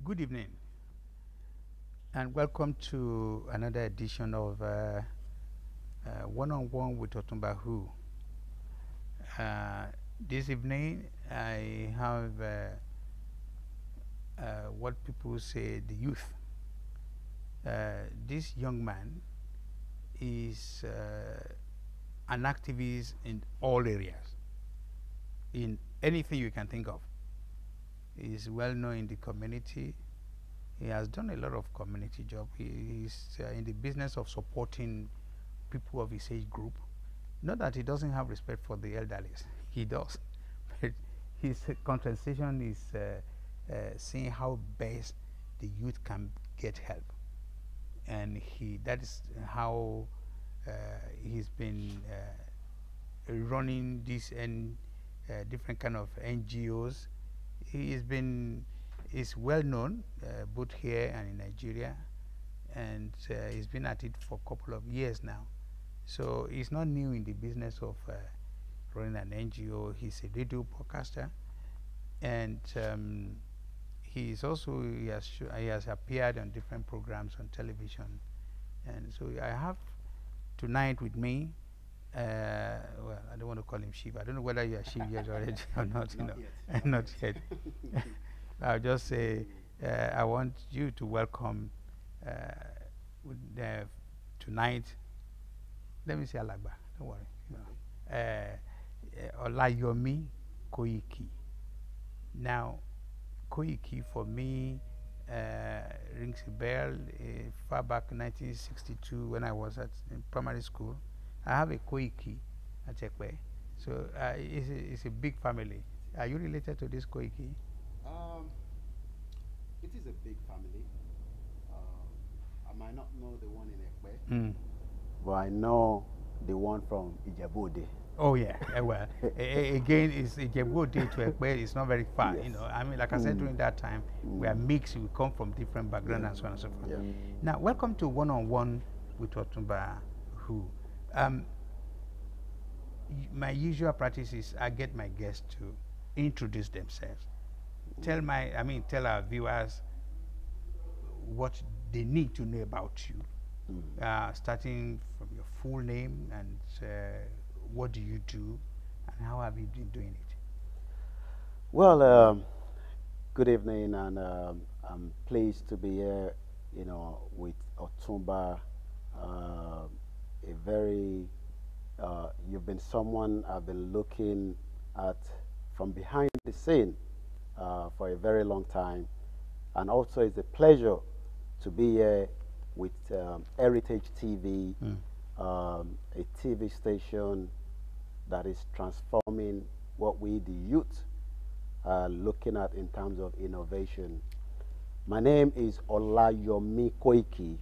Good evening, and welcome to another edition of One-on-One with OtunbaHOO. This evening, I have what people say the youth. This young man is an activist in all areas, in anything you can think of. He is well known in the community. He has done a lot of community job. He is in the business of supporting people of his age group. Not that he doesn't have respect for the elderly, he does. But his concentration is seeing how best the youth can get help. And that is how he's been running these different kind of NGOs. He's well known both here and in Nigeria, and he's been at it for a couple of years now. So he's not new in the business of running an NGO. He's a radio broadcaster, and he has appeared on different programs on television. And so I have tonight with me. Well, I don't want to call him Shiva. I don't know whether you are Shiva yet already or not. Not yet. I'll just say I want you to welcome tonight. Let me say Alagba. Don't worry. OLAYOMI Koiki. Now, Koiki for me rings a bell. Far back in 1962, when I was in primary school, I have a Koiki at Ekwe. So it's a big family. Are you related to this Koiki? It is a big family. I might not know the one in Ekwe, but I know the one from Ijebu-Ode. Oh yeah, well, again, it's Ijebu-Ode to Ekwe. It's not very far, yes. You know. I mean, like I said, during that time, we are mixed. We come from different backgrounds and so on and so forth. Yeah. Now, welcome to One-on-One with OtunbaHOO. My usual practice is I get my guests to introduce themselves. Tell our viewers what they need to know about you, starting from your full name and what do you do and how have you been doing it? Well, good evening, and I'm pleased to be here, with Otunba. You've been someone I've been looking at from behind the scene for a very long time, and also it's a pleasure to be here with Heritage TV, a TV station that is transforming what we, the youth, are looking at in terms of innovation. My name is OLAYOMI Koiki,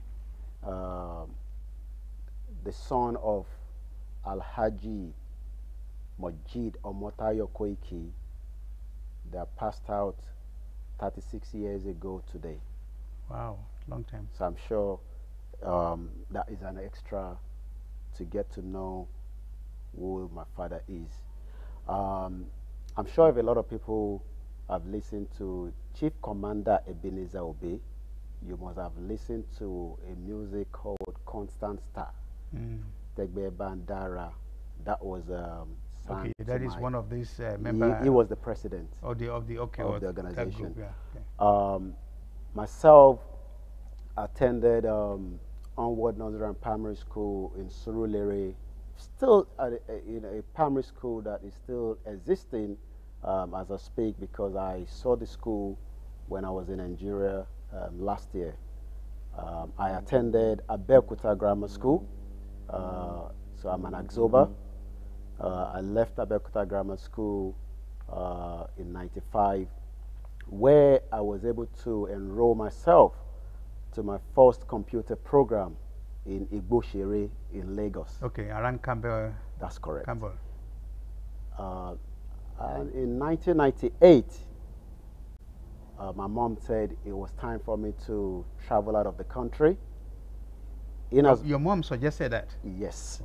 the son of Alhaji Mojid Omotayo Koiki, that passed out 36 years ago today. Wow, long time. So I'm sure that is an extra to get to know who my father is. I'm sure if a lot of people have listened to Chief Commander Ebenezer Obey, you must have listened to a music called Constant Star. Tegbe Bandara. That was okay, that is one of these members. He was the president of the organization. Group, yeah. Okay. Myself attended Onward Nursery and Primary School in Surulere, still a primary school that is still existing as I speak, because I saw the school when I was in Nigeria last year. I attended Abeokuta Grammar School, so I'm an Axoba. I left Abeokuta Grammar School in '95, where I was able to enroll myself to my first computer program in Igboshere in Lagos. Okay, around Campbell. That's correct. Campbell. And in 1998, my mom said it was time for me to travel out of the country. Your mom suggested that? Yes.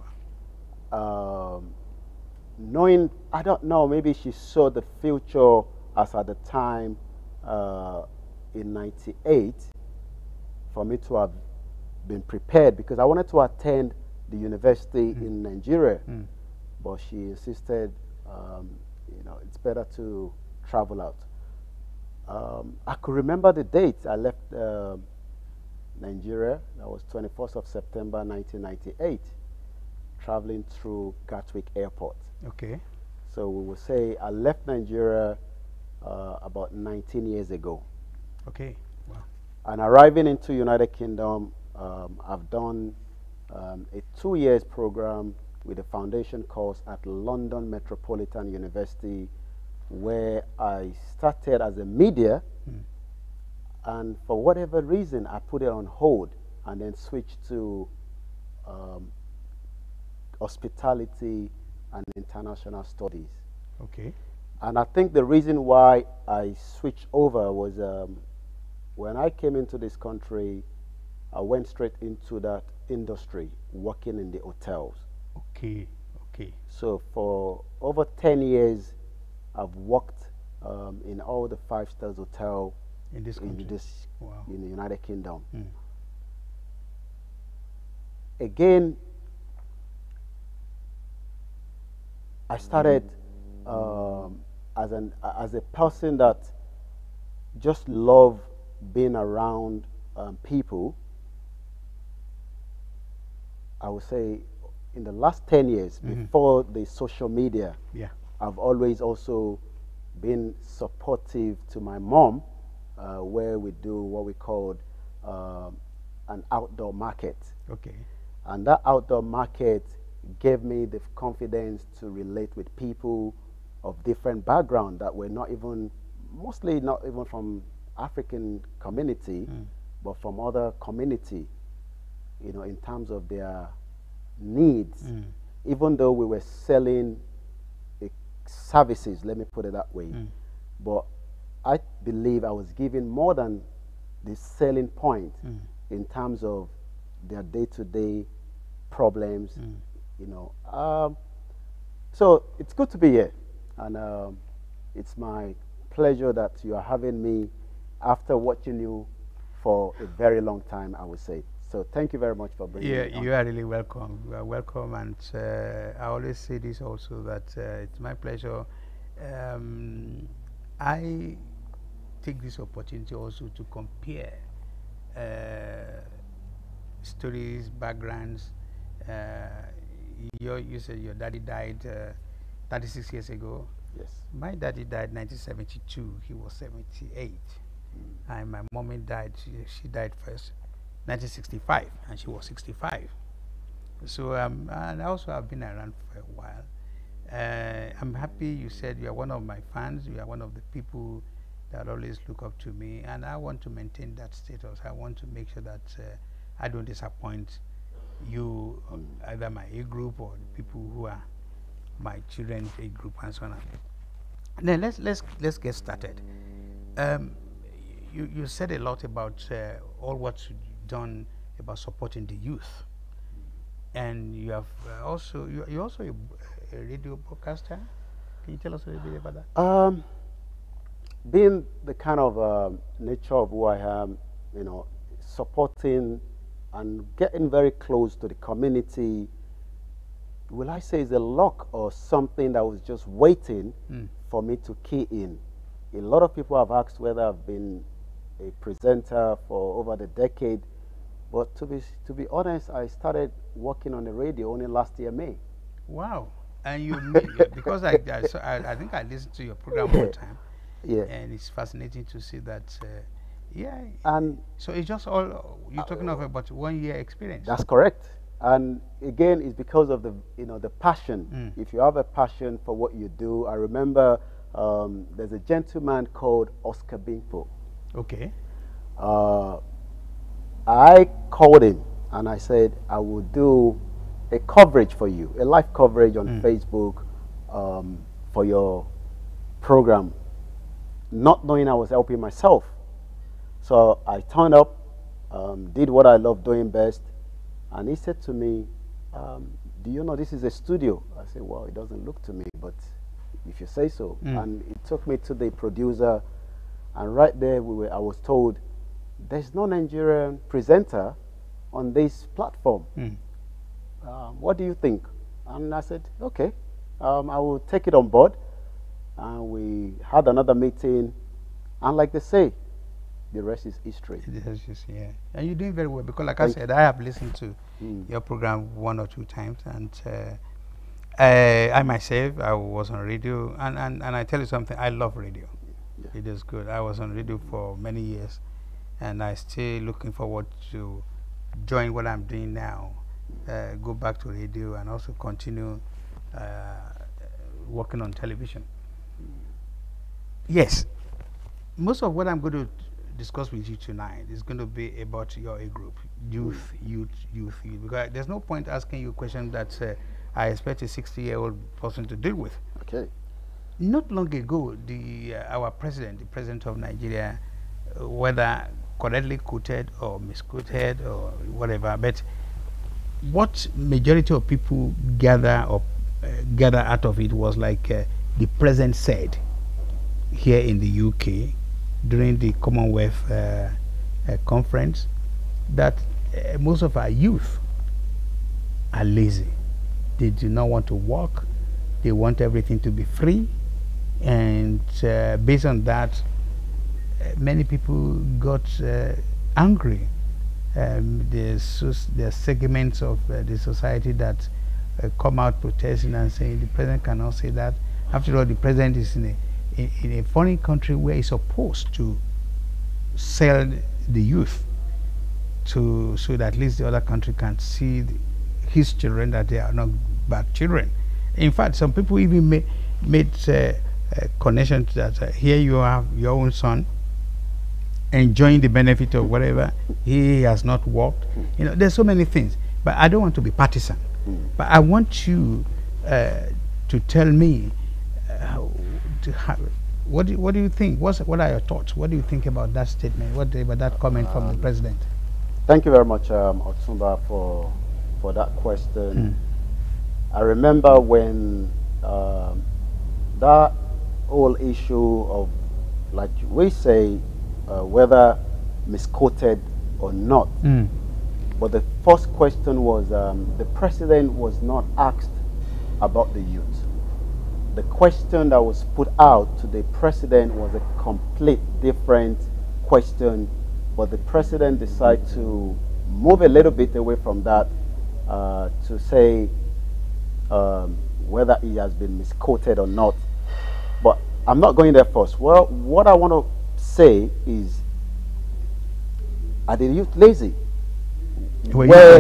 Wow. Knowing, I don't know, maybe she saw the future as at the time in '98 for me to have been prepared, because I wanted to attend the university in Nigeria, but she insisted, you know, it's better to travel out. I could remember the date I left Nigeria. That was 21st of September 1998, traveling through Gatwick Airport. Okay. So we will say I left Nigeria about 19 years ago. Okay. Wow. And arriving into United Kingdom, I've done a 2 years program with a foundation course at London Metropolitan University, where I started as a media, and for whatever reason I put it on hold and then switched to hospitality and international studies. Okay. And I think the reason why I switched over was when I came into this country, I went straight into that industry, working in the hotels. Okay, okay. So for over 10 years, I've worked in all the 5-star hotels in this country, wow, in the United Kingdom. Mm. Again, I started as a person that just love being around people. I would say in the last 10 years, before the social media, I've always also been supportive to my mom, where we do what we call an outdoor market. Okay. And that outdoor market gave me the confidence to relate with people of different background that were not even, mostly not even from African community, but from other community, you know, in terms of their needs. Even though we were selling services, let me put it that way, but I believe I was giving more than the selling point in terms of their day-to-day problems, you know. So it's good to be here, and it's my pleasure that you are having me after watching you for a very long time, I would say. So thank you very much for bringing me on. You are really welcome. You are welcome, and I always say this also, that it's my pleasure. I take this opportunity also to compare stories, backgrounds. You said your daddy died 36 years ago. Yes. My daddy died 1972. He was 78. And my mommy died, she died first 1965, and she was 65. So and I also have been around for a while. I'm happy you said you are one of my fans. You are one of the people that always look up to me, and I want to maintain that status. I want to make sure that I don't disappoint you, either my age group or the people who are my children's age group, and so on. Now let's get started. You said a lot about all what you've done about supporting the youth, and you have you're also a radio broadcaster. Can you tell us a little bit about that? Being the kind of nature of who I am, you know, supporting and getting very close to the community, will I say is a luck or something that was just waiting for me to key in? A lot of people have asked whether I've been a presenter for over the decade, but to be honest, I started working on the radio only last year, May. Wow. And you because I think I listened to your program all the time. Yeah. And it's fascinating to see that. Yeah. And so it's just all you're talking of about 1 year experience. That's correct. And again, it's because of the passion. If you have a passion for what you do, I remember there's a gentleman called Oscar Bimpo. Okay. I called him and I said I will do a coverage for you, a live coverage on Facebook for your program, not knowing I was helping myself. So I turned up, did what I love doing best, and he said to me, do you know this is a studio? I said, well, it doesn't look to me, but if you say so. And he took me to the producer, And right there, I was told, there's no Nigerian presenter on this platform. What do you think? And I said, okay, I will take it on board. And we had another meeting, and like they say, the rest is history. Yeah. And you're doing very well, because like I said, I have listened to your program 1 or 2 times, and I myself, I was on radio, and I tell you something, I love radio. Yeah. It is good. I was on radio for many years, and I still looking forward to join what I'm doing now, go back to radio, and also continue working on television. Yes, most of what I'm going to discuss with you tonight is going to be about your age group, youth, because there's no point asking you a question that I expect a 60-year-old person to deal with. Okay. Not long ago, our president, the president of Nigeria, whether correctly quoted or misquoted or whatever, but what majority of people gather out of it was like the president said here in the UK during the Commonwealth conference, that most of our youth are lazy. They do not want to work. They want everything to be free. And based on that, many people got angry. There's segments of the society that come out protesting and saying the president cannot say that. After all, the president is in a foreign country where he's supposed to sell the youth so that at least the other country can see his children, that they are not bad children. In fact, some people even made connections that here you have your own son enjoying the benefit of whatever he has not worked. You know, there's so many things, but I don't want to be partisan. But I want you to tell me what do you think? What are your thoughts? What do you think about that statement? What about that comment from the president? Thank you very much, Otunba, for that question. I remember when that whole issue of, like we say, whether misquoted or not. But the first question was, the president was not asked about the youth. The question that was put out to the president was a complete different question, but the president decided to move a little bit away from that to say whether he has been misquoted or not. But I'm not going there first. Well, what I want to say is, are the youth lazy? Where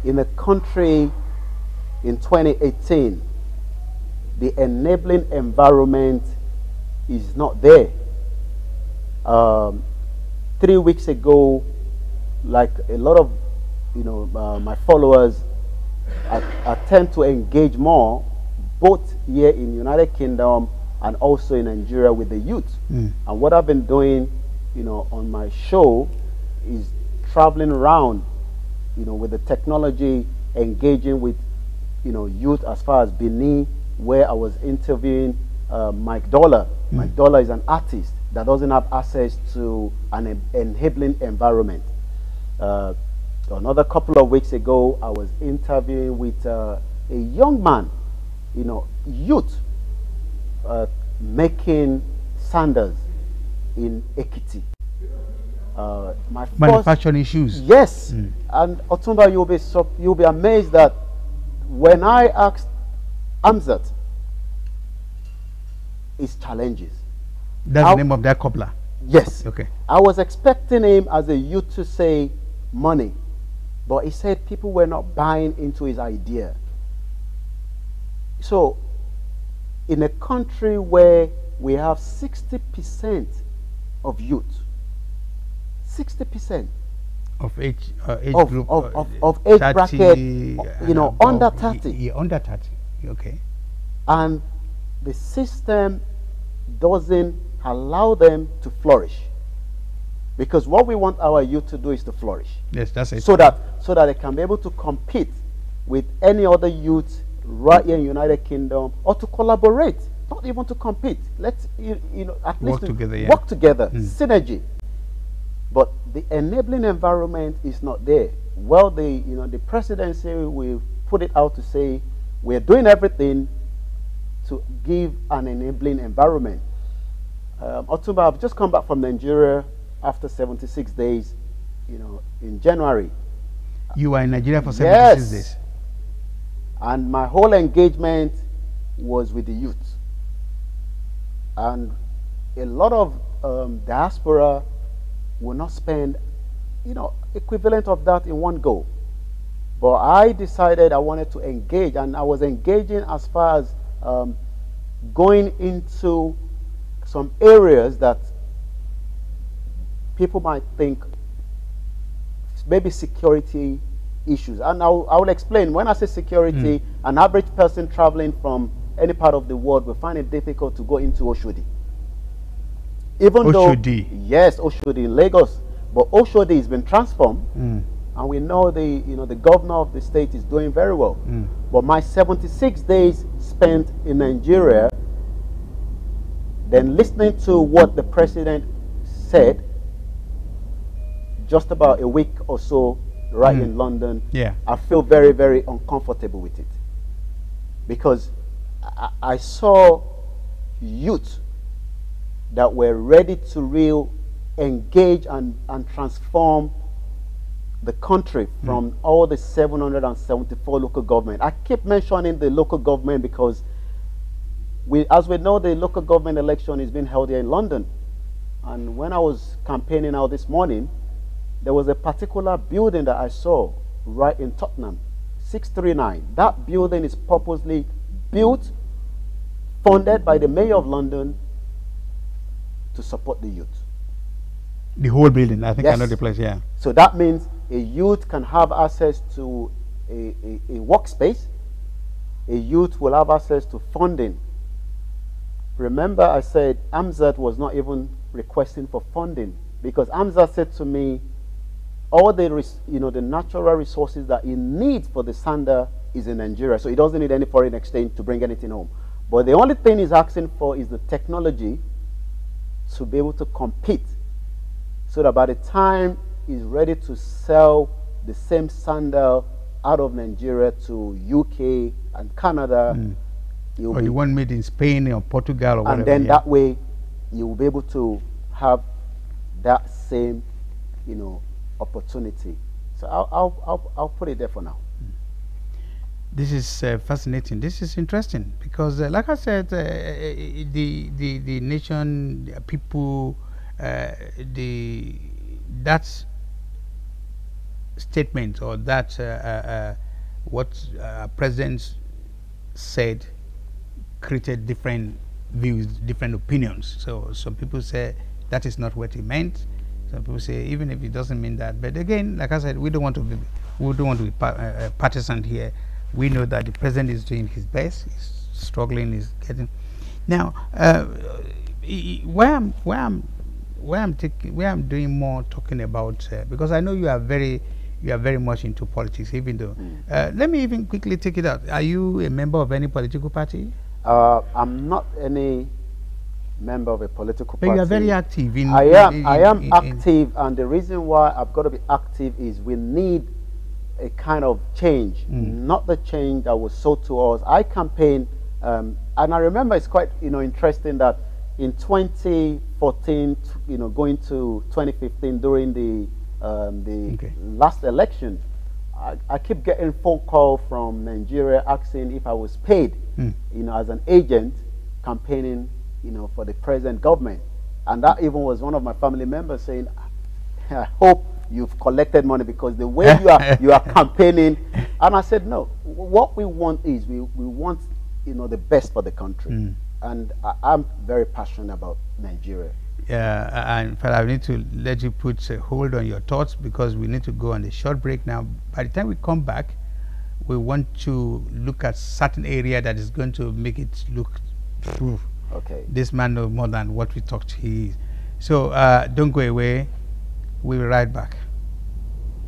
in a country in 2018, the enabling environment is not there. 3 weeks ago, like a lot of my followers, I tend to engage more, both here in United Kingdom and also in Nigeria, with the youth. And what I've been doing, on my show is traveling around, with the technology, engaging with, youth as far as Benin, where I was interviewing Mike Dollar. Mike Dollar is an artist that doesn't have access to an enabling environment. Another couple of weeks ago, I was interviewing with a young man, youth, making sandals in Ekiti. Manufacturing shoes. Yes. And Otunba, you'll be amazed that when I asked Amzat his challenges. That's the name of that cobbler? Yes. Okay. I was expecting him as a youth to say money, but he said people were not buying into his idea. So, in a country where we have 60% of youth, 60% of age group of age 30, bracket, under 30. Yeah, under 30. Okay. And the system doesn't allow them to flourish, because what we want our youth to do is to flourish. Yes, that's it. So that they can be able to compete with any other youth right here in United Kingdom, or to collaborate not even to compete. Let's at least work together, synergy. But the enabling environment is not there. Well, the presidency will put it out to say we're doing everything to give an enabling environment. Otunba, I've just come back from Nigeria after 76 days, in January. You were in Nigeria for 76 days? And my whole engagement was with the youth. And a lot of diaspora will not spend, equivalent of that in one go. But I decided I wanted to engage, and I was engaging as far as going into some areas that people might think maybe security issues. And I will explain. When I say security, an average person traveling from any part of the world will find it difficult to go into Oshodi. Even Oshodi. Though, yes, Oshodi in Lagos, but Oshodi has been transformed, and we know the governor of the state is doing very well. But my 76 days spent in Nigeria, then listening to what the president said just about a week or so right in London, I feel very, very uncomfortable with it. Because I saw youth that were ready to really engage and transform the country from all the 774 local government. I keep mentioning the local government because as we know, the local government election is being held here in London. And when I was campaigning out this morning, there was a particular building that I saw right in Tottenham, 639. That building is purposely built, funded by the Mayor of London to support the youth. The whole building, I think I know the place, yeah. So that means a youth can have access to a workspace. A youth will have access to funding. Remember, I said Amzat was not even requesting for funding, because Amzat said to me, all the the natural resources that he needs for the sander is in Nigeria, so he doesn't need any foreign exchange to bring anything home. But the only thing he's asking for is the technology to be able to compete, so that by the time he's ready to sell the same sandal out of Nigeria to UK and Canada, or you want made in Spain or Portugal or whatever. And then that way you will be able to have that same, opportunity. So I'll put it there for now. This is fascinating. This is interesting because, like I said, the nation, the people, that statement or that what president said created different views, different opinions. So some people say that is not what he meant. Some people say even if it doesn't mean that. But again, like I said, we don't want to be partisan here. We know that the president is doing his best. He's struggling. He's getting. Now, where I'm doing more talking about, because I know you are very much into politics. Even though, let me even quickly take it out. Are you a member of any political party? I'm not any member of a political party. But you are very active. I am active, and the reason why I've got to be active is we need a kind of change, not the change that was sold to us. I campaign, and I remember it's quite interesting that in 2014, going to 2015 during the last election, I keep getting phone call from Nigeria asking if I was paid, as an agent campaigning, for the present government. And that even was one of my family members saying, I hope you've collected money, because the way you are campaigning. And I said, no, what we want is we want the best for the country. And I'm very passionate about Nigeria. Yeah, and I need to let you put a hold on your thoughts, because we need to go on a short break now. By the time we come back, we want to look at certain area that is going to make it look true. Okay. This man knows more than what we talked he is. So don't go away. We'll be right back.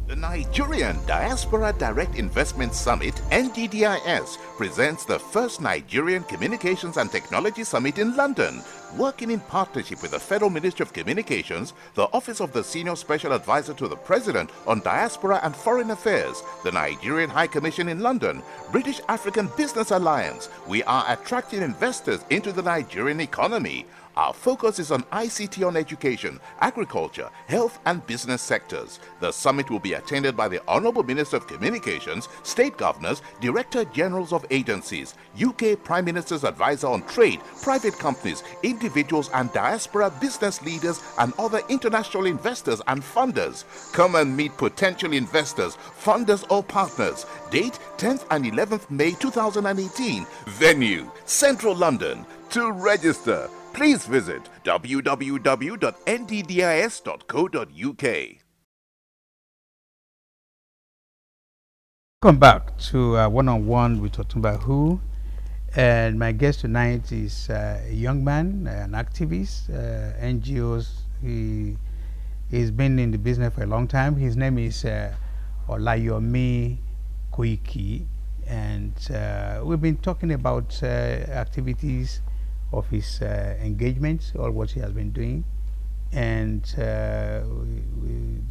The The Nigerian Diaspora Direct Investment Summit, NDDIS, presents the first Nigerian Communications and Technology Summit in London. Working in partnership with the Federal Ministry of Communications, the Office of the Senior Special Advisor to the President on Diaspora and Foreign Affairs, the Nigerian High Commission in London, British African Business Alliance, we are attracting investors into the Nigerian economy. Our focus is on ICT on education, agriculture, health and business sectors. The summit will be attended by the Honourable Minister of Communications, State Governors, Director Generals of Agencies, UK Prime Minister's Advisor on Trade, private companies, individuals and diaspora business leaders and other international investors and funders. Come and meet potential investors, funders or partners. Date 10th and 11th May 2018. Venue, Central London. To register, please visit www.nddis.co.uk. Welcome back to One-on-One with OtunbaHOO. And my guest tonight is a young man, an activist, NGOs. He's been in the business for a long time. His name is OLAYOMI Koiki. And we've been talking about activities of his engagements, or what he has been doing, and we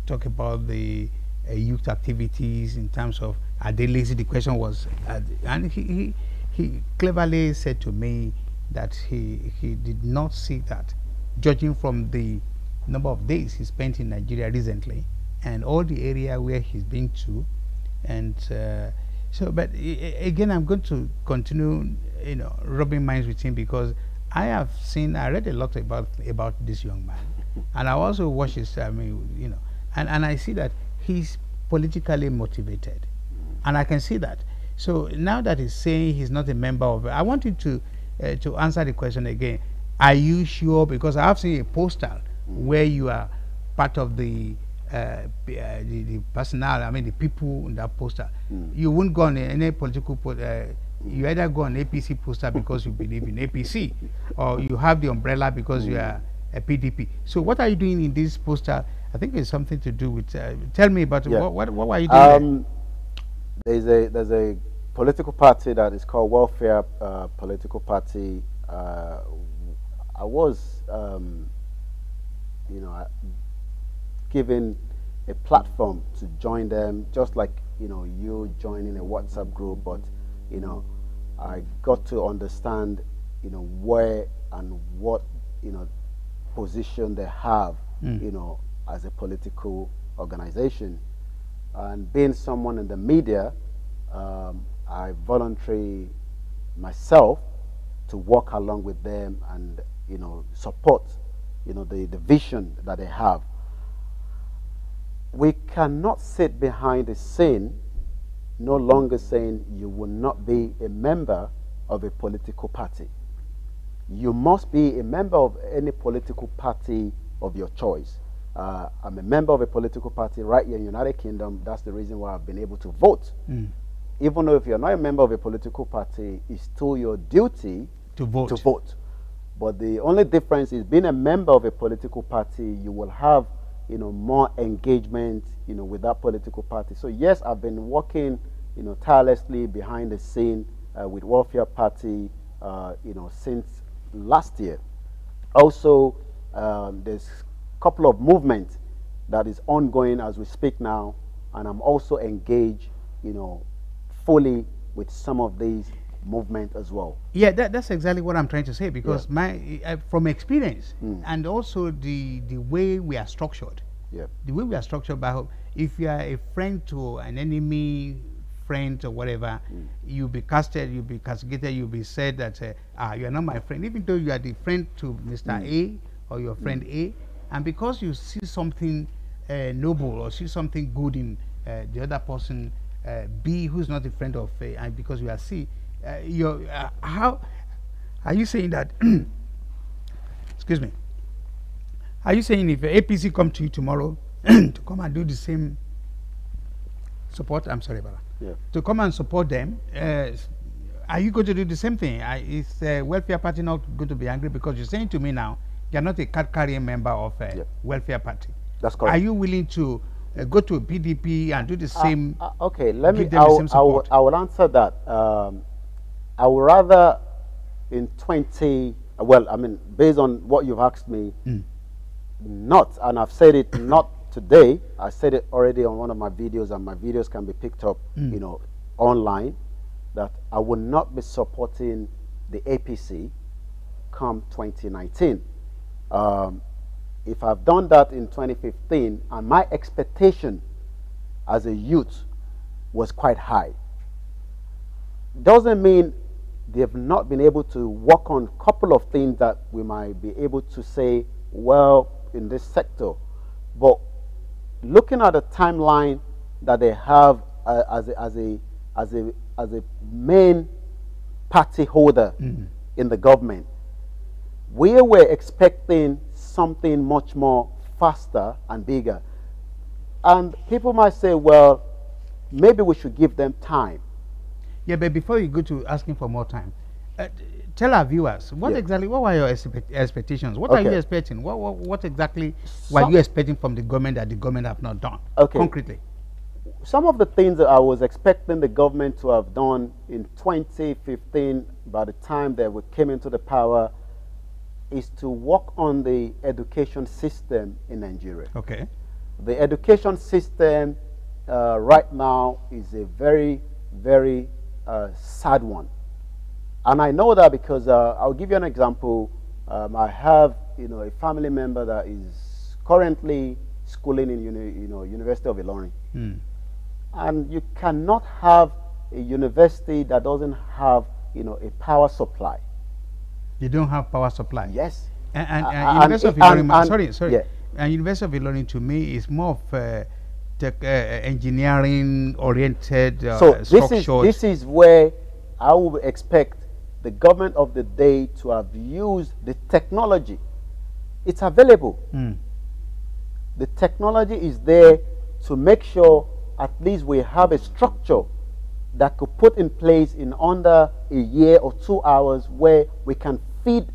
talk about the youth activities in terms of are they lazy? The question was, and he cleverly said to me that he did not see that, judging from the number of days he spent in Nigeria recently and all the area where he's been to, and so, but again, I'm going to continue, rubbing minds with him, because I read a lot about this young man, and I also watched his, and I see that he's politically motivated, and I can see that. So now that he's saying he's not a member of, I want you to answer the question again. Are you sure? Because I have seen a poster where you are part of the personnel, the people in that poster. You won't go on any political you either go on APC poster because you believe in APC, or you have the umbrella because you are a PDP. So what are you doing in this poster? I think it's something to do with, tell me about what were you doing there? There's a political party that is called Welfare Political Party. I was given a platform to join them, just like you joining a WhatsApp group, but I got to understand where and what position they have as a political organization. And being someone in the media, I voluntarily myself to work along with them and support the vision that they have. We cannot sit behind the scene no longer saying you will not be a member of a political party. You must be a member of any political party of your choice. I'm a member of a political party right here in the United Kingdom. That's the reason why I've been able to vote. Even though if you're not a member of a political party, it's still your duty to vote. But the only difference is, being a member of a political party, you will have more engagement with that political party. So yes, I've been working tirelessly behind the scene with Welfare Party since last year. Also, there's a couple of movements that is ongoing as we speak now, and I'm also engaged fully with some of these movement as well. Yeah, that's exactly what I'm trying to say, because from experience and also the way we are structured. The way we are structured, by if you are a friend to an enemy friend or whatever, you'll be casted, you'll be castigated, you'll be said that you are not my friend, even though you are the friend to Mr. A or your friend A, and because you see something noble or see something good in the other person B, who's not a friend of A, and because you are C, how are you saying that? Excuse me. Are you saying if APC come to you tomorrow to come and do the same support? I'm sorry about that. To come and support them, are you going to do the same thing? Is the Welfare Party not going to be angry because you're saying to me now you're not a card-carrying member of Welfare Party? That's correct. Are you willing to go to PDP and do the same. Okay, let me. Give them the same support. I will answer that. I would rather in 20. Well, I mean, based on what you've asked me, not, and I've said it not today. I said it already on one of my videos, and my videos can be picked up, you know, online. That I will not be supporting the APC come 2019. If I've done that in 2015, and my expectation as a youth was quite high, doesn't mean they've not been able to work on a couple of things that we might be able to say, well, in this sector. But looking at the timeline that they have as a main party holder in the government, we were expecting something much more faster and bigger. And people might say, well, maybe we should give them time. Yeah, but before you go to asking for more time, tell our viewers, what exactly, what were your expectations? What are you expecting? What exactly were you expecting from the government that the government have not done, concretely? Some of the things that I was expecting the government to have done in 2015, by the time that we came into the power, is to work on the education system in Nigeria. Okay. The education system right now is a very, very sad one. And I know that because I'll give you an example. I have, a family member that is currently schooling in University of Ilorin. And you cannot have a university that doesn't have, a power supply. You don't have power supply? Yes. And University of Ilorin, and University of Ilorin to me is more of engineering oriented so this is where I would expect the government of the day to have used the technology. It's available. The technology is there to make sure at least we have a structure that could put in place in under a year or 2 hours, where we can feed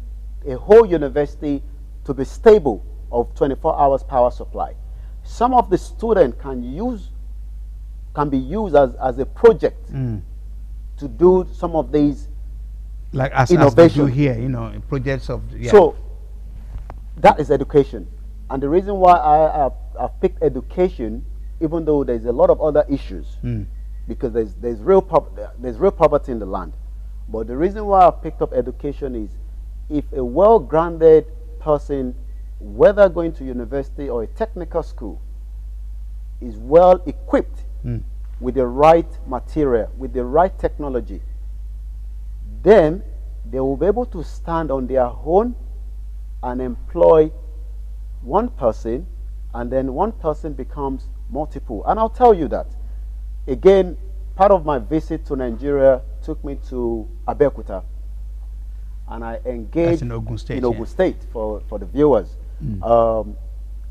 a whole university to be stable of 24 hours power supply. Some of the students can be used as a project to do some of these, like as they do here, projects of. So that is education, and the reason why I've picked education, even though there's a lot of other issues, because there's real poverty in the land, but the reason why I picked up education is, if a well-grounded person, whether going to university or a technical school, is well equipped with the right material, with the right technology, then they will be able to stand on their own and employ one person, and then one person becomes multiple. And I'll tell you that, again, part of my visit to Nigeria took me to Abeokuta, and I engaged in Ogun State, State for the viewers. And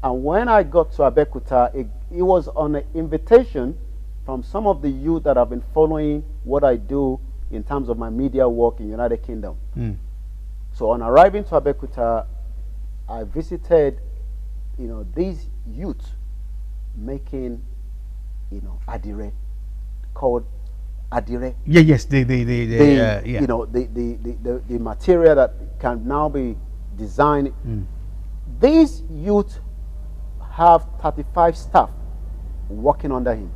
when I got to Abeokuta, it was on an invitation from some of the youth that have been following what I do in terms of my media work in United Kingdom. So on arriving to Abeokuta, I visited, these youth making, adire, called adire. Yes, the material that can now be designed. These youth have 35 staff working under him,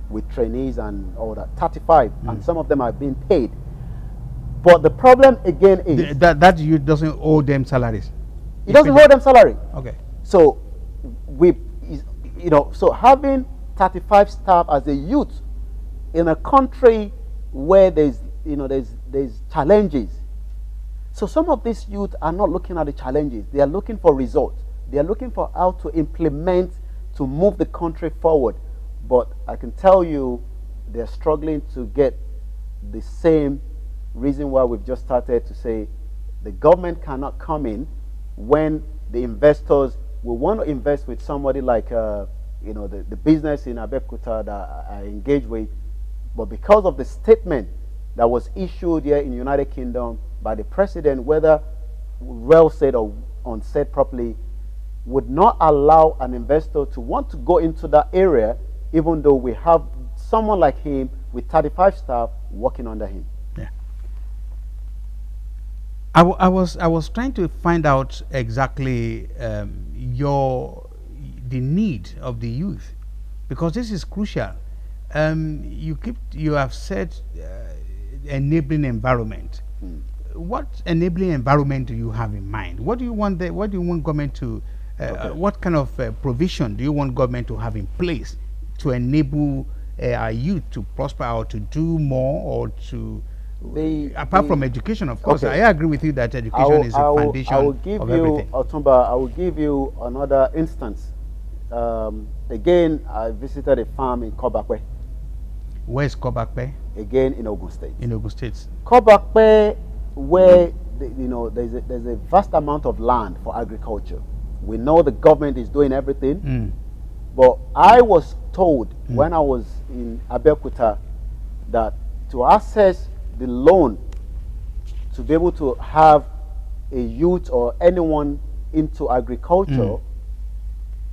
with trainees and all that. 35, and some of them are being paid. But the problem again is that youth doesn't owe them salaries. It doesn't owe them salary. Okay. So so having 35 staff as a youth in a country where there's challenges. So some of these youth are not looking at the challenges. They are looking for results. They are looking for how to implement, to move the country forward. But I can tell you, they're struggling to get the same reason why we've just started to say the government cannot come in when the investors will want to invest with somebody like the business in Abeokuta that I engage with. But because of the statement that was issued here in the United Kingdom by the president, whether well said or unsaid properly, would not allow an investor to want to go into that area, even though we have someone like him with 35 staff working under him. Yeah. I was trying to find out exactly the need of the youth, because this is crucial. You have said enabling environment. What enabling environment do you have in mind? What do you want government to what kind of provision do you want government to have in place to enable our youth to prosper or to do more, or to apart from education, of course? I agree with you that education is a foundation of everything. Otunba, I will give you another instance. Again, I visited a farm in Kobakwe. Where is Kobakwe? Again, in Ogun State. In Ogun State. Kobakwe, where there's a vast amount of land for agriculture. We know the government is doing everything, but I was told when I was in Abeokuta that to access the loan to be able to have a youth or anyone into agriculture,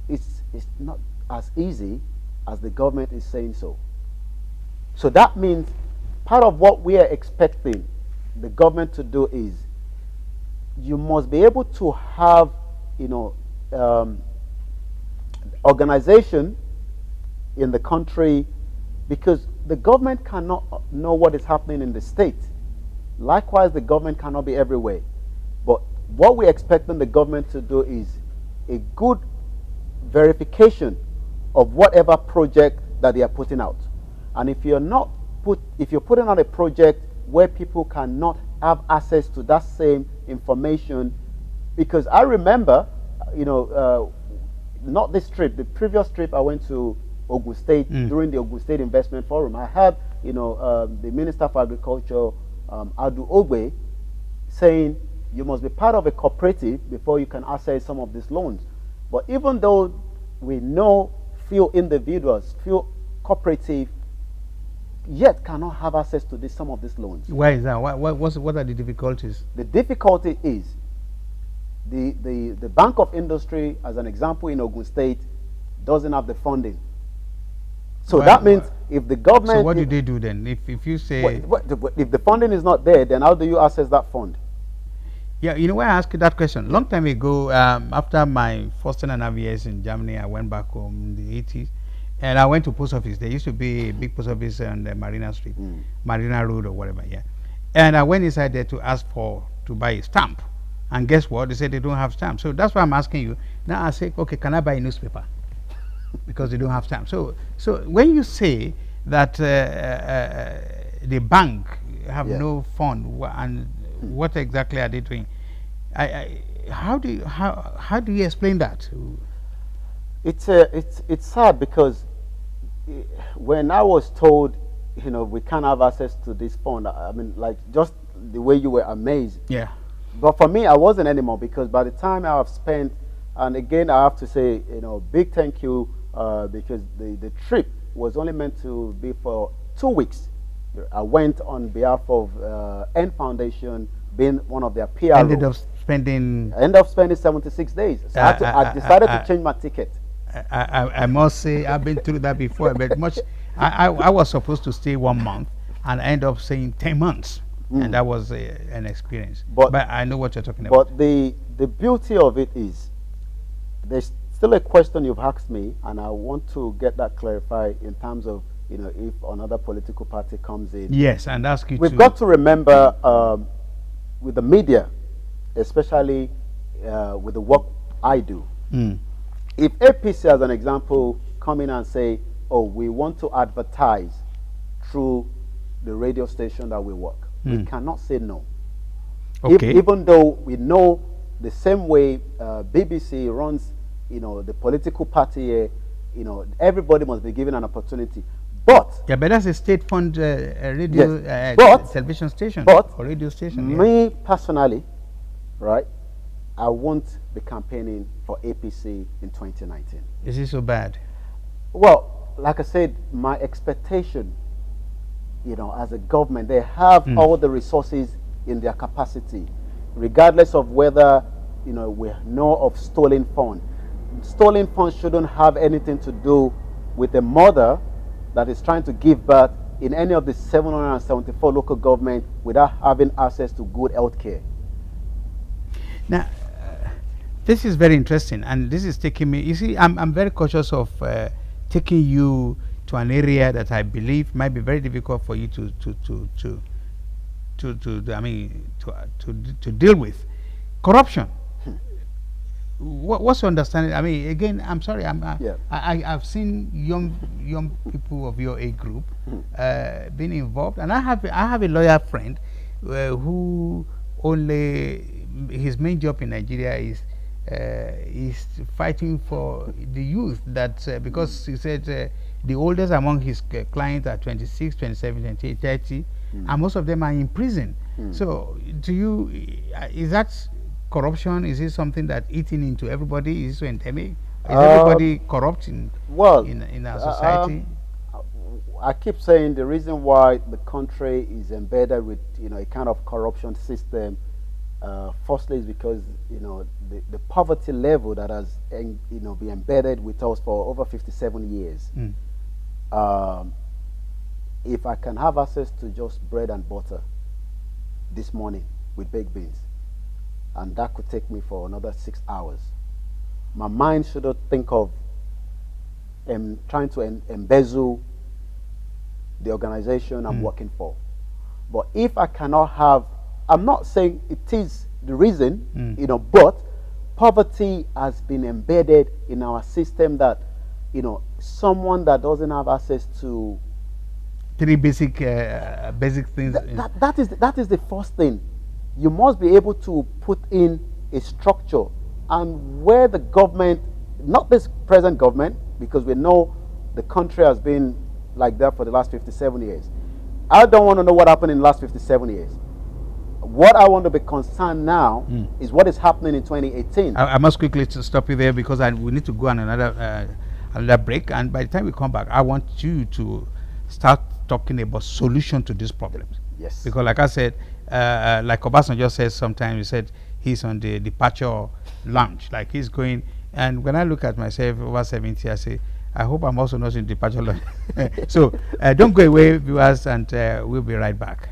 it's not as easy as the government is saying so. So that means part of what we are expecting the government to do is you must be able to have, organization in the country, because the government cannot know what is happening in the state. Likewise, the government cannot be everywhere. But what we're expecting the government to do is a good verification of whatever project that they are putting out. And if you're putting out a project where people cannot have access to that same information, because I remember, not this trip, the previous trip I went to Ogun State during the Ogun State Investment Forum, I had, the Minister for Agriculture, Adu Ogbe, saying you must be part of a cooperative before you can access some of these loans. But even though we know few individuals, few cooperative, yet cannot have access to some of these loans. Why is that? What are the difficulties? The difficulty is the Bank of Industry, as an example in Ogun State, doesn't have the funding. So that means if the government... So what do they do then? If you say... if the funding is not there, then how do you access that fund? Yeah, you know why I asked you that question? Long time ago, after my first 10.5 years in Germany, I went back home in the 80s. And I went to post office. There used to be a big post office on the Marina Street, Marina Road or whatever, yeah. And I went inside there to ask to buy a stamp. And guess what? They said they don't have stamps. So that's why I'm asking you. Now I say, okay, can I buy a newspaper? Because they don't have stamps. So when you say that the bank have no fund, and what exactly are they doing? How do you explain that? It's sad, because when I was told, we can't have access to this fund, I mean, like, just the way you were amazed. Yeah. But for me, I wasn't anymore, because by the time I have spent, and again, I have to say, big thank you, because the trip was only meant to be for 2 weeks. I went on behalf of N Foundation, being one of their PRO. Ended up spending 76 days. So I decided to change my ticket. I must say, I've been through that before, but I was supposed to stay 1 month, and I ended up staying 10 months. And that was an experience. But I know what you're talking about. But the beauty of it is, there's still a question you've asked me, and I want to get that clarified in terms of, if another political party comes in. Yes, and ask you We've got to remember, with the media, especially with the work I do, if APC, as an example, come in and say, oh, we want to advertise through the radio station that we work, we cannot say no. Okay. Even though we know the same way BBC runs, the political party here, everybody must be given an opportunity. But yeah, but that's a state-fund radio, television station or radio station. Me personally, right, I won't be campaigning for APC in 2019. Is it so bad? Well, like I said, my expectation, as a government, they have all the resources in their capacity, regardless of whether, we know of stolen funds. stolen funds shouldn't have anything to do with a mother that is trying to give birth in any of the 774 local governments without having access to good health care. Now, this is very interesting, and this is taking me. You see, I'm very cautious of taking you to an area that I believe might be very difficult for you to deal with. Corruption. What's your understanding? I mean, again, I'm sorry. I've seen young people of your age group being involved, and I have a lawyer friend who only his main job in Nigeria is fighting for the youth. That because he said the oldest among his clients are 26, 27, 28, 30, and most of them are in prison. So, do you is that corruption? Is it something that eating into everybody? Is it so endemic? Is everybody corrupt in our society? I keep saying the reason why the country is embedded with a kind of corruption system, firstly, is because the poverty level that has been embedded with us for over 57 years. If I can have access to just bread and butter this morning with baked beans, and that could take me for another 6 hours, my mind shouldn't think of trying to embezzle the organization I'm working for. But if I cannot have, I'm not saying it is the reason, but poverty has been embedded in our system that, someone that doesn't have access to three basic things. That is the first thing. You must be able to put in a structure, and where the government, not this present government, because we know the country has been like that for the last 57 years. I don't want to know what happened in the last 57 years. What I want to be concerned now is what is happening in 2018. I must quickly stop you there because we need to go on another break, and by the time we come back, I want you to start talking about solution to these problems. Yes. Because like I said, like Obasanjo just said sometimes, he said he's on the departure lounge, like he's going, and when I look at myself over 70, I say, I hope I'm also not in departure lounge. So don't go away, viewers, and we'll be right back.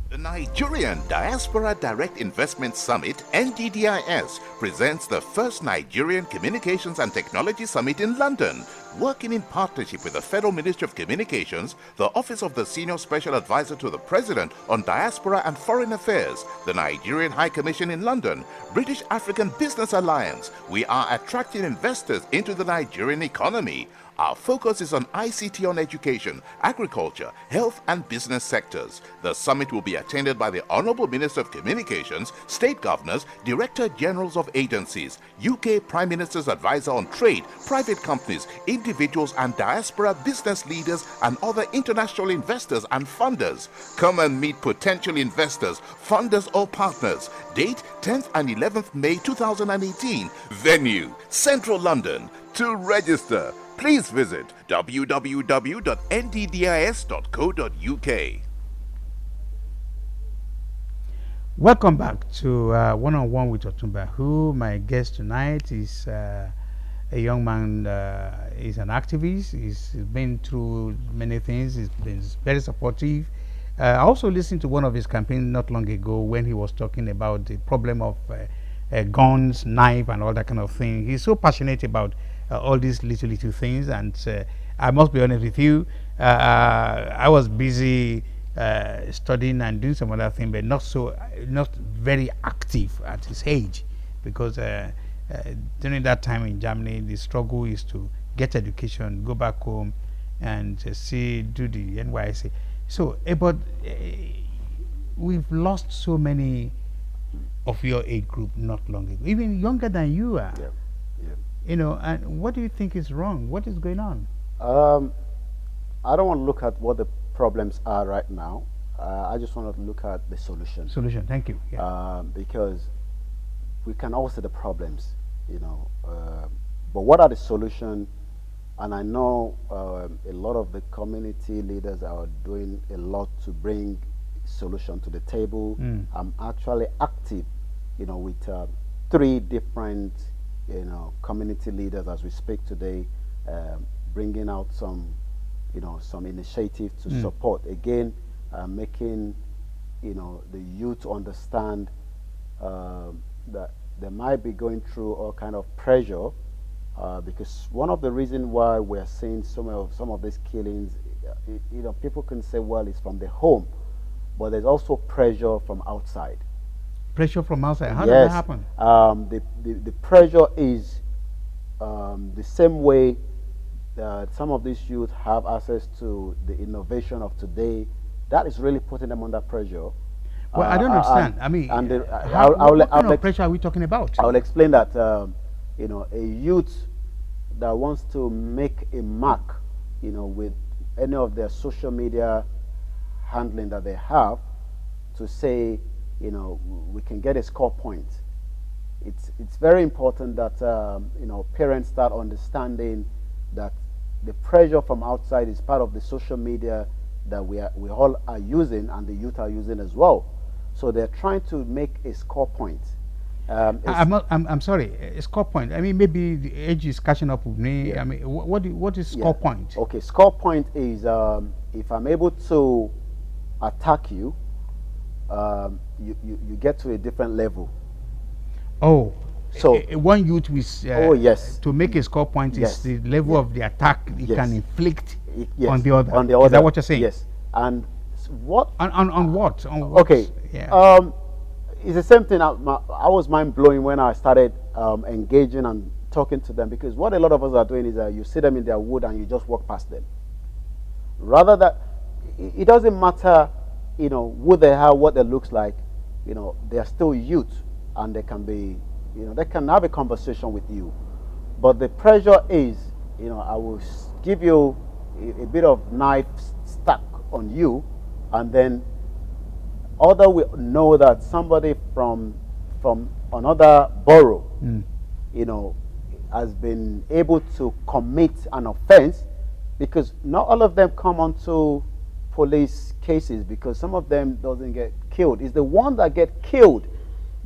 The Nigerian Diaspora Direct Investment Summit, NGDIS, presents the first Nigerian Communications and Technology Summit in London. Working in partnership with the Federal Ministry of Communications, the Office of the Senior Special Advisor to the President on Diaspora and Foreign Affairs, the Nigerian High Commission in London, British African Business Alliance, we are attracting investors into the Nigerian economy. Our focus is on ICT on education, agriculture, health and business sectors. The summit will be attended by the Honourable Minister of Communications, State Governors, Director Generals of Agencies, UK Prime Minister's Advisor on Trade, private companies, individuals and diaspora business leaders and other international investors and funders. Come and meet potential investors, funders or partners. Date 10th and 11th May 2018. Venue, Central London. To register, please visit www.nddis.co.uk. Welcome back to One-on-One with OtunbaHOO. My guest tonight is a young man, he's an activist, he's been through many things, he's been very supportive. I also listened to one of his campaigns not long ago when he was talking about the problem of guns, knife and all that kind of thing. He's so passionate about all these little things, and I must be honest with you, I was busy studying and doing some other thing, but not very active at his age, because during that time in Germany, the struggle is to get education, go back home and do the NYC. So but we've lost so many of your age group not long ago, even younger than you are. Yeah. And what do you think is wrong? What is going on? I don't want to look at what the problems are right now. I just want to look at the solution. Solution, thank you. Yeah. Because we can all see the problems, but what are the solutions? And I know a lot of the community leaders are doing a lot to bring solution to the table. I'm actually active, with 3 different community leaders as we speak today, bringing out some, some initiative to support. Again, making, the youth understand that they might be going through all kind of pressure, because one of the reasons why we're seeing some of these killings, people can say, well, it's from the home, but there's also pressure from outside. Pressure from outside. How yes. does that happen? The pressure is the same way that some of these youth have access to the innovation of today. That is really putting them under pressure. Well, I don't understand. I mean, what kind of pressure are we talking about? I will explain that. A youth that wants to make a mark, with any of their social media handling that they have, to say, we can get a score point. It's very important that parents start understanding that the pressure from outside is part of the social media that we all are using, and the youth are using as well. So they're trying to make a score point. I'm sorry, a score point. I mean, maybe the age is catching up with me. Yeah. I mean, what is score point? Okay, score point is if I'm able to attack you, you get to a different level. Oh, so one youth with oh yes, to make a score point is the level of the attack it can inflict on the other. On the other. Is that what you're saying? Yes. And what? On what? On what? Okay. Yeah. It's the same thing. I was mind blowing when I started engaging and talking to them, because what a lot of us are doing is that you see them in their wood and you just walk past them. Rather that, it doesn't matter, who they are, what they looks like, they are still youth, and they can be, they can have a conversation with you. But the pressure is, I will give you a bit of knife stuck on you, and then other will know that somebody from another borough, has been able to commit an offense, because not all of them come onto police cases, because some of them doesn't get killed. It's the one that get killed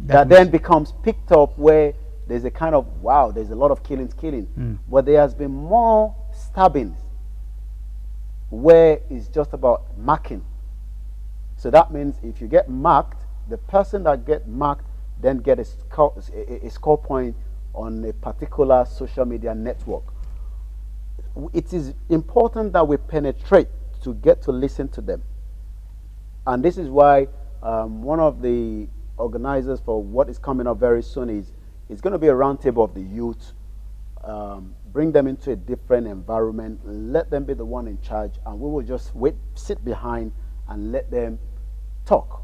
that then becomes picked up, where there's a kind of, wow, there's a lot of killing. But there has been more stabbings where it's just about marking. So that means if you get marked, the person that get marked then get a score point on a particular social media network. It is important that we penetrate to get to listen to them. And this is why one of the organizers for what is coming up very soon is it's going to be a roundtable of the youth. Bring them into a different environment, let them be the one in charge, and we will just sit behind and let them talk.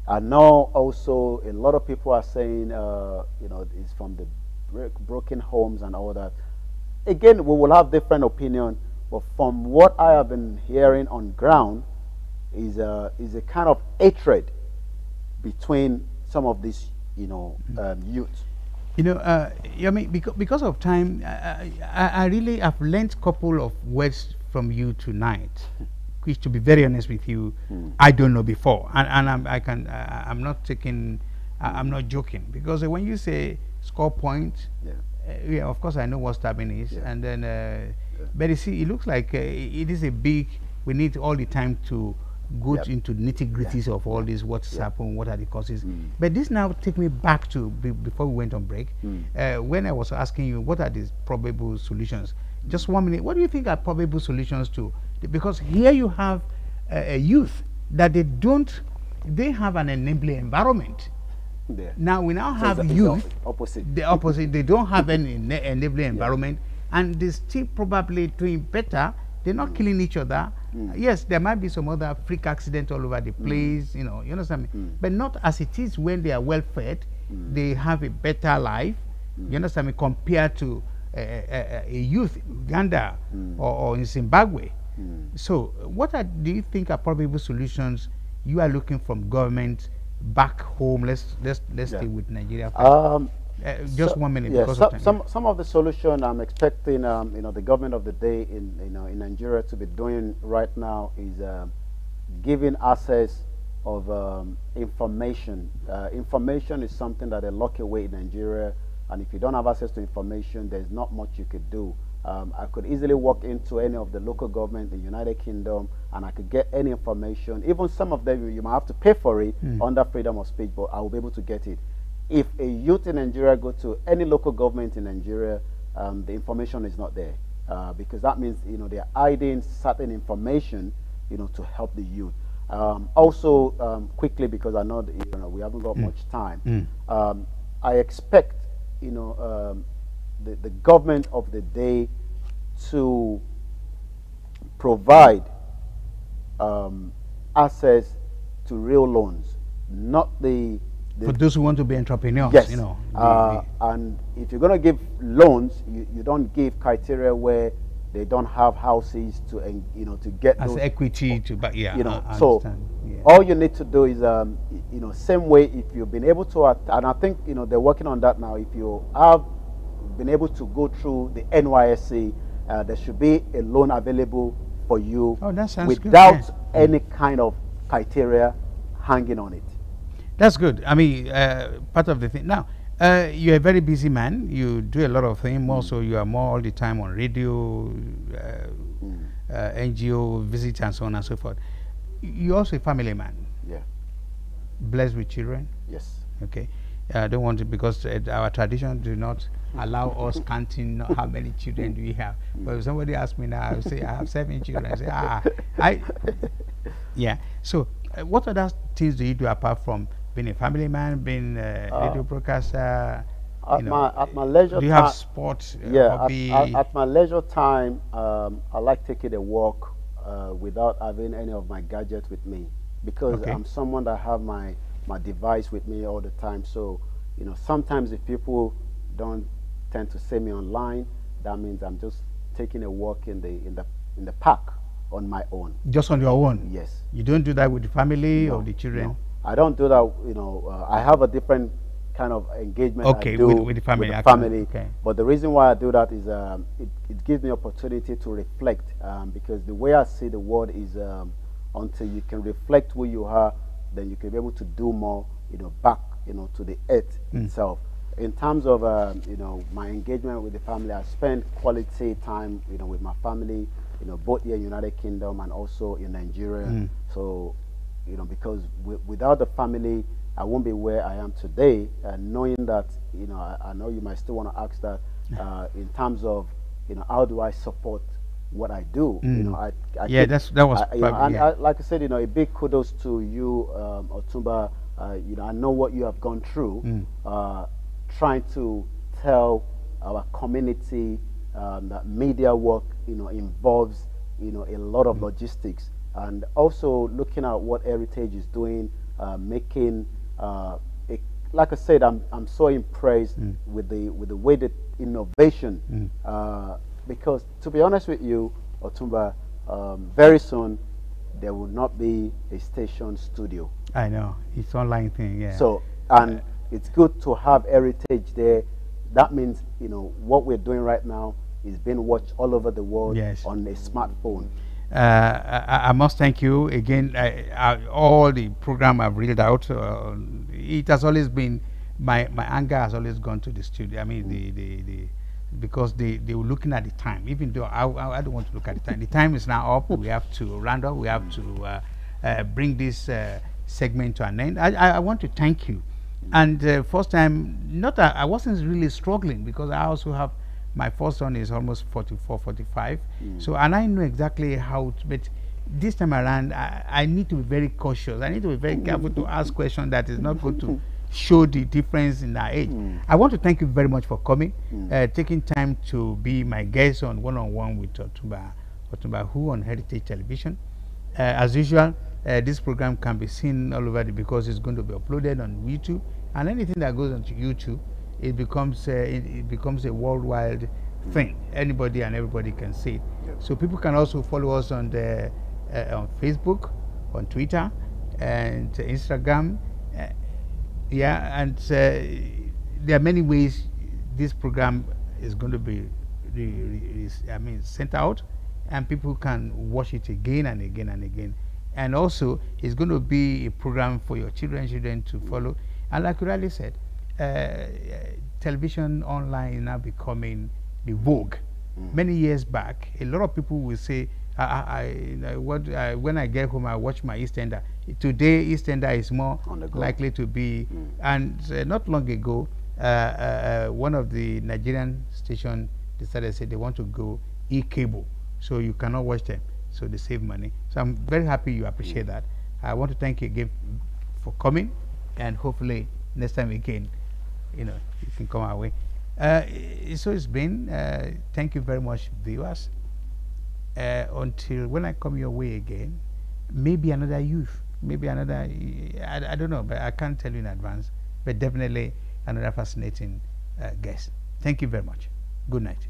I know also a lot of people are saying, it's from the broken homes and all that. Again, we will have different opinion, but from what I have been hearing on ground is a kind of hatred between some of these, youth. I mean, because of time, I really have learned a couple of words from you tonight, which, to be very honest with you, I don't know before, and I'm not joking, because when you say score point, of course I know what stabbing is, and then, but you see, it looks like it is we need all the time to go into nitty-gritties of all this, what's happened, what are the causes. But this now take me back to before we went on break, when I was asking you what are these probable solutions. Just 1 minute. What do you think are probable solutions to? Because here you have a youth that they have an enabling environment. Now we have youth the opposite. They don't have any enabling environment, and they still probably doing better. They're not killing each other. Yes, there might be some other freak accident all over the place, you understand me? But not as it is when they are well fed. They have a better life, you understand me, compared to a youth in Uganda or in Zimbabwe. So what do you think are probable solutions you are looking from government back home? Let's stay with Nigeria first. Just 1 minute. Because of time. Some of the solution I'm expecting, the government of the day in Nigeria to be doing right now is giving access of information. Information is something that they lock away in Nigeria, and if you don't have access to information, there's not much you could do. I could easily walk into any of the local government in the United Kingdom and I could get any information. Even some of them, you might have to pay for it under freedom of speech, but I will be able to get it. If a youth in Nigeria go to any local government in Nigeria, the information is not there, because that means, you know, they're hiding certain information, you know, to help the youth. Also, quickly, because I know that, you know, we haven't got much time, I expect, you know, the government of the day to provide access to real loans, not the for those who want to be entrepreneurs. Yes, you know. and if you're going to give loans, you don't give criteria where they don't have houses to, you know, to get as those equity to, but yeah, you know. I So yeah. all you need to do is, you know, same way, if you've been able to, and I think, you know, they're working on that now. If you have been able to go through the NYSC, there should be a loan available for you without good, any kind of criteria hanging on it. That's good. I mean, part of the thing. Now, you're a very busy man. You do a lot of things. Also, you are more all the time on radio, NGO visits, and so on and so forth. You're also a family man. Yeah. Blessed with children. Yes. Okay. I don't want to, because our tradition do not allow us counting how many children do we have. But if somebody asks me now, I will say I have 7 children. I say, yeah. So, what other things do you do apart from being a family man, being a radio broadcaster? At my leisure time. Do you have sports? Yeah. Hobby? At my leisure time, I like taking a walk without having any of my gadgets with me, because I'm someone that have my device with me all the time. So, you know, sometimes if people don't tend to see me online, that means I'm just taking a walk in the park on my own. Just on your own? Yes. You don't do that with the family or the children? No. I don't do that. You know, I have a different kind of engagement. Okay, I do with the family. With the family. Okay. But the reason why I do that is it gives me opportunity to reflect, because the way I see the world is until you can reflect who you are, then you can be able to do more, you know, back, you know, to the earth itself. In terms of you know, my engagement with the family, I spend quality time, you know, with my family, you know, both here in United Kingdom and also in Nigeria. So, you know, because without the family, I won't be where I am today. Knowing that, you know, I know you might still want to ask that, in terms of, you know, how do I support what I do? You know, I yeah, that was you know, and like I said, you know, a big kudos to you, Otunba. You know, I know what you have gone through, trying to tell our community that media work, you know, involves, you know, a lot of logistics, and also looking at what Heritage is doing, making like I said, I'm so impressed with the way that innovation, because to be honest with you, Otunba, very soon there will not be a station studio. I know, it's online thing, yeah. So, and it's good to have Heritage there. That means, you know, what we're doing right now is being watched all over the world on a smartphone. I must thank you again. All the program I've read out, it has always been, my anger has always gone to the studio. I mean, because they were looking at the time, even though I don't want to look at the time. The time is now up. We have to round up. We have to bring this segment to an end. I want to thank you. And first time, not that I wasn't really struggling, because I also have, my first son is almost 44, 45. So, and I know exactly how to, but this time around, I need to be very cautious. I need to be very careful to ask questions that is not going to show the difference in our age. I want to thank you very much for coming, taking time to be my guest on One-on-One with OtunbaHOO on Heritage Television. As usual, this program can be seen all over because it's going to be uploaded on YouTube, and anything that goes onto YouTube, it becomes a worldwide thing. Anybody and everybody can see it. So people can also follow us on the on Facebook, on Twitter, and Instagram. Yeah, and there are many ways this program is going to be sent out, and people can watch it again and again and again. And also, it's going to be a program for your children to follow. And like you rightly said, television online is now becoming the vogue. Many years back, a lot of people will say, when I get home, I watch my EastEnder. Today, EastEnder is more likely to be. And not long ago, one of the Nigerian stations decided to say they want to go e-cable, so you cannot watch them, so they save money. So I'm very happy you appreciate that. I want to thank you again for coming, and hopefully next time again, you can come our way. So it's been, thank you very much, viewers. Until when I come your way again, maybe another youth, maybe another, I don't know, but I can't tell you in advance, but definitely another fascinating guest. Thank you very much. Good night.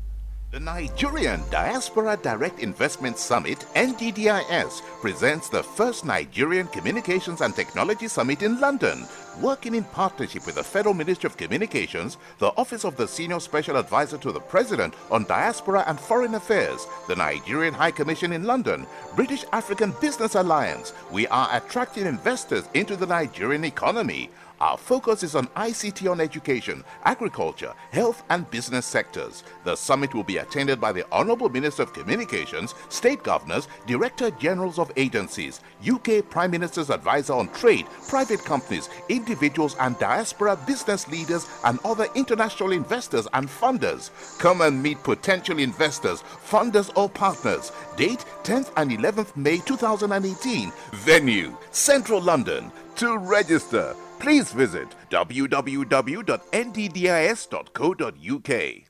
The Nigerian Diaspora Direct Investment Summit, NGDIS, presents the first Nigerian Communications and Technology Summit in London. Working in partnership with the Federal Ministry of Communications, the Office of the Senior Special Advisor to the President on Diaspora and Foreign Affairs, the Nigerian High Commission in London, British African Business Alliance, we are attracting investors into the Nigerian economy. Our focus is on ICT on education, agriculture, health and business sectors. The summit will be attended by the Honourable Minister of Communications, State Governors, Director Generals of Agencies, UK Prime Minister's Advisor on Trade, private companies, individuals and diaspora business leaders and other international investors and funders. Come and meet potential investors, funders or partners. Date 10th and 11th May 2018. Venue, Central London. To register, please visit www.nddis.co.uk.